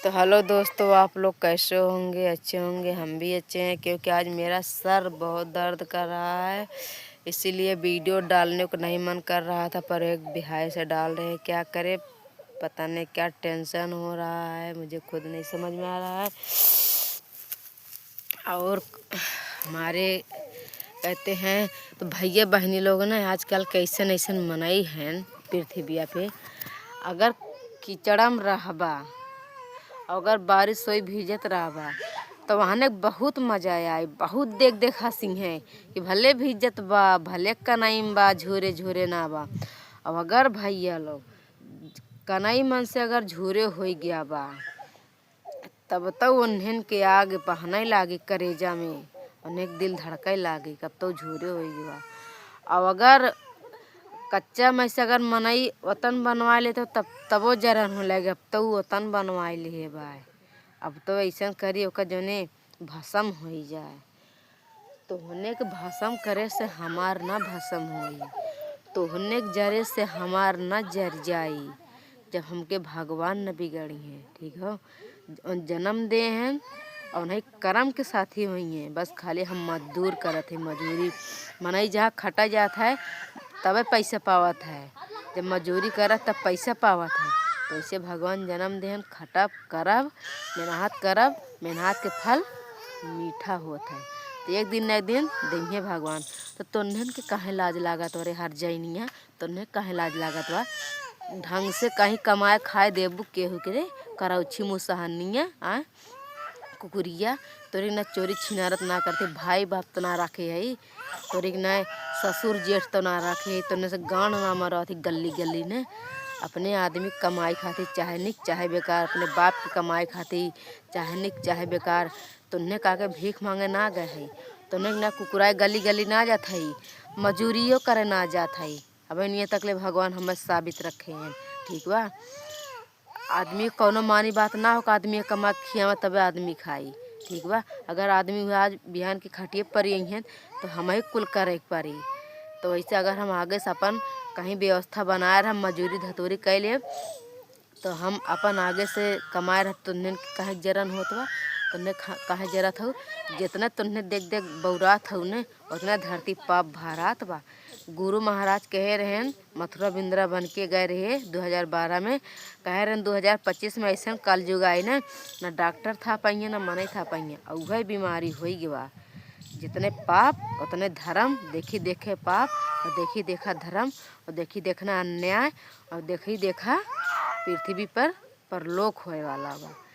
तो हेलो दोस्तों, आप लोग कैसे होंगे? अच्छे होंगे। हम भी अच्छे हैं क्योंकि आज मेरा सर बहुत दर्द कर रहा है, इसीलिए वीडियो डालने को नहीं मन कर रहा था, पर एक बिहाई से डाल रहे हैं। क्या करे, पता नहीं क्या टेंशन हो रहा है, मुझे खुद नहीं समझ में आ रहा है। और हमारे कहते हैं तो भैया बहनी लोग ना आजकल कैसन ऐसन मनाई हैं पृथ्वी पे। अगर कीचड़म रहबा, अगर बारिश होई भीजत रहबा तो वहाँ ने बहुत मजा आई। बहुत देख देख हंसी है कि भले भीजत बा, भले कनाईम बा, झूरे झूरे ना बा। अब अगर भैया लोग कनाई मन से अगर झूरे हो गया बा, तब तो उन्हें के आगे पहने लागे करेजा में, उन्हें दिल धड़के लागे कब तो झूरे हो गया। अब अगर कच्चा में से अगर मनई वतन बनवा ले तो तबो जरन हो लगे, अब तो वतन बनवा लिए बा। अब तो ऐसा करी ओका जने भस्म हो जाए, तो होने के भस्म करे से हमार ना भस्म होई, तो होने के जरे से हमार ना जर जाई। जब हमके भगवान न बिगड़ी हैं, ठीक हो, जन्म दे हैं और नहीं कर्म के साथी हुई हैं। बस खाली हम मजदूर करत है, मजूरी मनई जहाँ खटा जात है तबे पैसा पावत है। जब मजूरी करत तब पैसा पावत है। तो ऐसे भगवान जन्म देहन, खटब करब, मेहनत करब, मेहनत के फल मीठा होता है। तो एक दिन न एक दिन देंगे भगवान। तो तुन्हन के काहे लाज लागत अरे हर जैनिया, तुन्हें काहे लाज लागत बा? ढंग से कहीं कमाए खाए देबू केहू के रे करौछी मुसहनिया आ कुकुरिया। तोरे न चोरी छिनारत ना करते, भाई बाप तो ना रखे है, तोरे न ससुर जेठ तो ना रखे है, तो से गांड ना मरत गली गली ने। अपने आदमी कमाई खाती चाहे निक चाहे बेकार, अपने बाप की कमाई खाती चाहे निक चाहे बेकार। तुन्हें का के भीख मांगे ना गए है, तुन्हें ना कुकुराए गली गली ना जात है, मजूरियों करे ना जात है। अब ये तकले भगवान हमें साबित रखे हैं, ठीक बा। आदमी कौनो मानी बात ना हो कि आदमी कमा खियावा तबे आदमी खाई, ठीक बा। अगर आदमी आज बिहान की खटिए पर हैं तो हमें कुल करे पड़ी। तो वैसे अगर हम आगे से अपन कहीं व्यवस्था बनाए हम मजूरी धतूरी कैले, तो हम अपन आगे से कमाए रह तुन्हें कहे जरन होत बा, तुन्हें कहे जरत हो। जितना तुन्हें देख देख बौरात हो ने, उतना धरती पाप भारत बा। गुरु महाराज कहे रहें मथुरा बिंद्रा बन के गए रहे 2012 में, कहे रहें 2025 में ऐसा कलयुग आई ना डॉक्टर था पाइए ना मने था पाइए, और वही बीमारी हो गया। जितने पाप उतने धर्म, देखी देखे पाप और देखी देखा धर्म, और देखी देखना अन्याय, और देखी देखा पृथ्वी पर परलोक होए वाला बा।